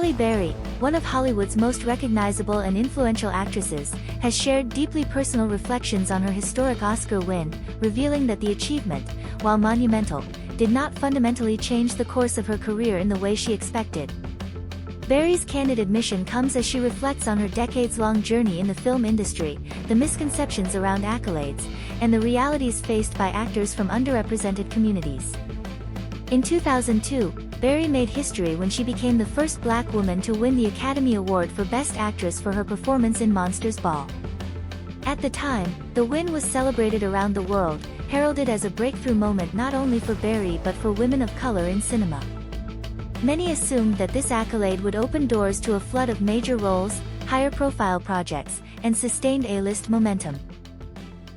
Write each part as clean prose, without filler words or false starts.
Halle Berry, one of Hollywood's most recognizable and influential actresses, has shared deeply personal reflections on her historic Oscar win, revealing that the achievement, while monumental, did not fundamentally change the course of her career in the way she expected. Berry's candid admission comes as she reflects on her decades-long journey in the film industry, the misconceptions around accolades, and the realities faced by actors from underrepresented communities. In 2002, Berry made history when she became the first Black woman to win the Academy Award for Best Actress for her performance in Monsters Ball. At the time, the win was celebrated around the world, heralded as a breakthrough moment not only for Berry but for women of color in cinema. Many assumed that this accolade would open doors to a flood of major roles, higher-profile projects, and sustained A-list momentum.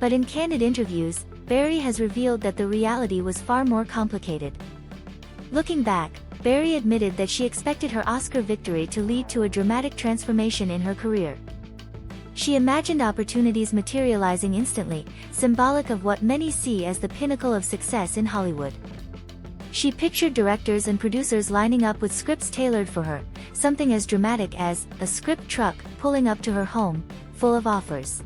But in candid interviews, Berry has revealed that the reality was far more complicated. Looking back, Berry admitted that she expected her Oscar victory to lead to a dramatic transformation in her career. She imagined opportunities materializing instantly, symbolic of what many see as the pinnacle of success in Hollywood. She pictured directors and producers lining up with scripts tailored for her, something as dramatic as a script truck pulling up to her home, full of offers.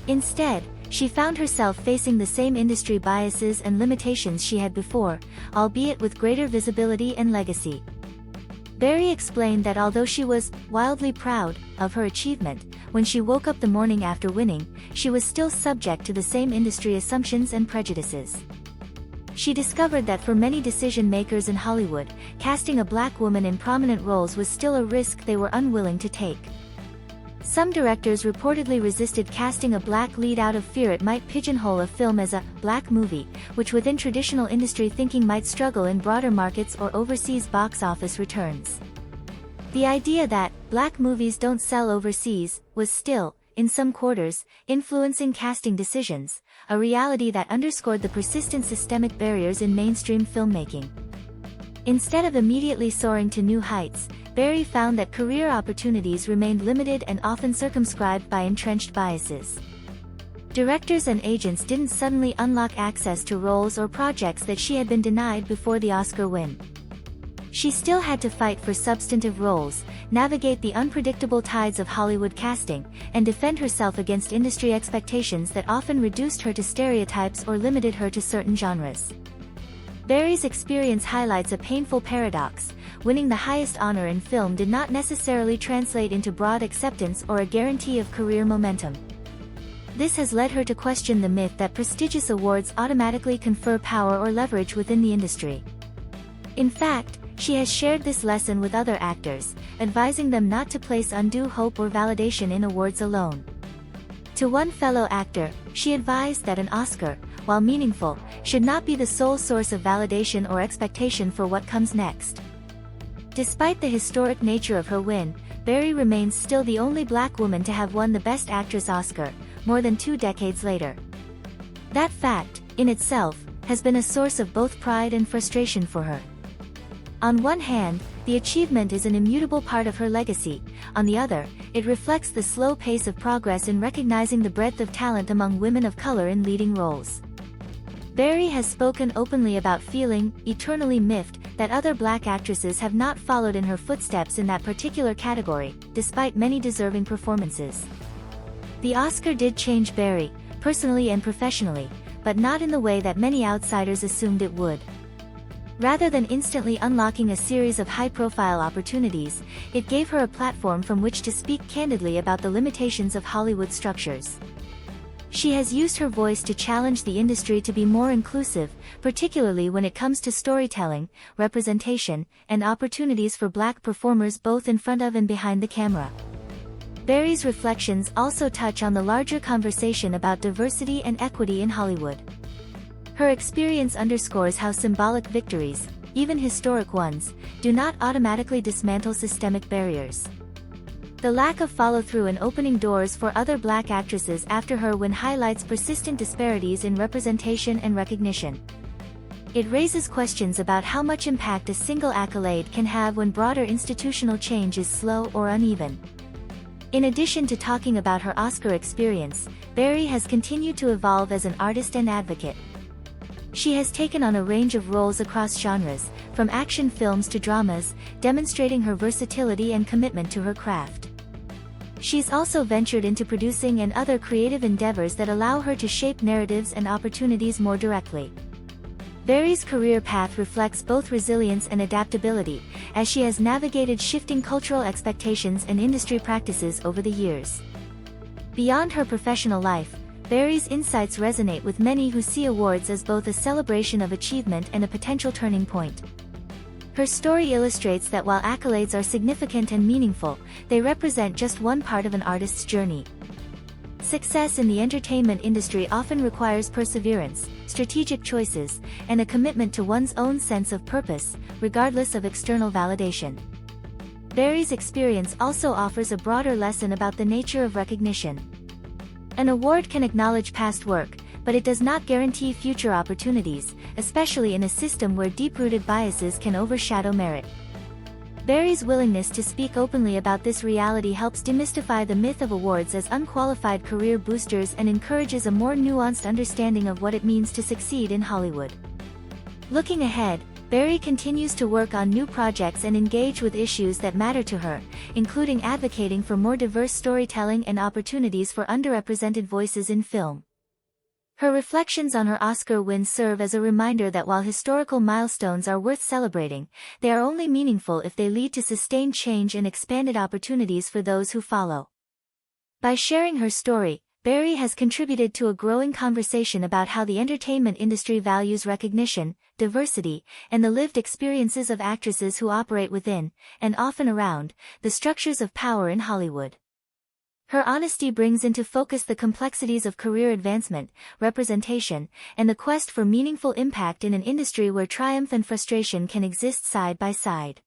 Instead, she found herself facing the same industry biases and limitations she had before, albeit with greater visibility and legacy. Berry explained that although she was wildly proud of her achievement, when she woke up the morning after winning, she was still subject to the same industry assumptions and prejudices. She discovered that for many decision-makers in Hollywood, casting a Black woman in prominent roles was still a risk they were unwilling to take. Some directors reportedly resisted casting a Black lead out of fear it might pigeonhole a film as a Black movie, which within traditional industry thinking might struggle in broader markets or overseas box office returns. The idea that Black movies don't sell overseas was still, in some quarters, influencing casting decisions, a reality that underscored the persistent systemic barriers in mainstream filmmaking. Instead of immediately soaring to new heights, Berry found that career opportunities remained limited and often circumscribed by entrenched biases. Directors and agents didn't suddenly unlock access to roles or projects that she had been denied before the Oscar win. She still had to fight for substantive roles, navigate the unpredictable tides of Hollywood casting, and defend herself against industry expectations that often reduced her to stereotypes or limited her to certain genres. Berry's experience highlights a painful paradox: winning the highest honor in film did not necessarily translate into broad acceptance or a guarantee of career momentum. This has led her to question the myth that prestigious awards automatically confer power or leverage within the industry. In fact, she has shared this lesson with other actors, advising them not to place undue hope or validation in awards alone. To one fellow actor, she advised that an Oscar, while meaningful, should not be the sole source of validation or expectation for what comes next. Despite the historic nature of her win, Berry remains still the only Black woman to have won the Best Actress Oscar, more than 2 decades later. That fact, in itself, has been a source of both pride and frustration for her. On one hand, the achievement is an immutable part of her legacy; on the other, it reflects the slow pace of progress in recognizing the breadth of talent among women of color in leading roles. Berry has spoken openly about feeling eternally miffed that other Black actresses have not followed in her footsteps in that particular category, despite many deserving performances. The Oscar did change Berry, personally and professionally, but not in the way that many outsiders assumed it would. Rather than instantly unlocking a series of high-profile opportunities, it gave her a platform from which to speak candidly about the limitations of Hollywood structures. She has used her voice to challenge the industry to be more inclusive, particularly when it comes to storytelling, representation, and opportunities for Black performers both in front of and behind the camera. Berry's reflections also touch on the larger conversation about diversity and equity in Hollywood. Her experience underscores how symbolic victories, even historic ones, do not automatically dismantle systemic barriers. The lack of follow-through in opening doors for other Black actresses after her win highlights persistent disparities in representation and recognition. It raises questions about how much impact a single accolade can have when broader institutional change is slow or uneven. In addition to talking about her Oscar experience, Berry has continued to evolve as an artist and advocate. She has taken on a range of roles across genres, from action films to dramas, demonstrating her versatility and commitment to her craft. She's also ventured into producing and other creative endeavors that allow her to shape narratives and opportunities more directly. Berry's career path reflects both resilience and adaptability, as she has navigated shifting cultural expectations and industry practices over the years. Beyond her professional life, Berry's insights resonate with many who see awards as both a celebration of achievement and a potential turning point. Her story illustrates that while accolades are significant and meaningful, they represent just one part of an artist's journey. Success in the entertainment industry often requires perseverance, strategic choices, and a commitment to one's own sense of purpose, regardless of external validation. Berry's experience also offers a broader lesson about the nature of recognition. An award can acknowledge past work, but it does not guarantee future opportunities, especially in a system where deep-rooted biases can overshadow merit. Berry's willingness to speak openly about this reality helps demystify the myth of awards as unqualified career boosters and encourages a more nuanced understanding of what it means to succeed in Hollywood. Looking ahead, Berry continues to work on new projects and engage with issues that matter to her, including advocating for more diverse storytelling and opportunities for underrepresented voices in film. Her reflections on her Oscar win serve as a reminder that while historical milestones are worth celebrating, they are only meaningful if they lead to sustained change and expanded opportunities for those who follow. By sharing her story, Berry has contributed to a growing conversation about how the entertainment industry values recognition, diversity, and the lived experiences of actresses who operate within, and often around, the structures of power in Hollywood. Her honesty brings into focus the complexities of career advancement, representation, and the quest for meaningful impact in an industry where triumph and frustration can exist side by side.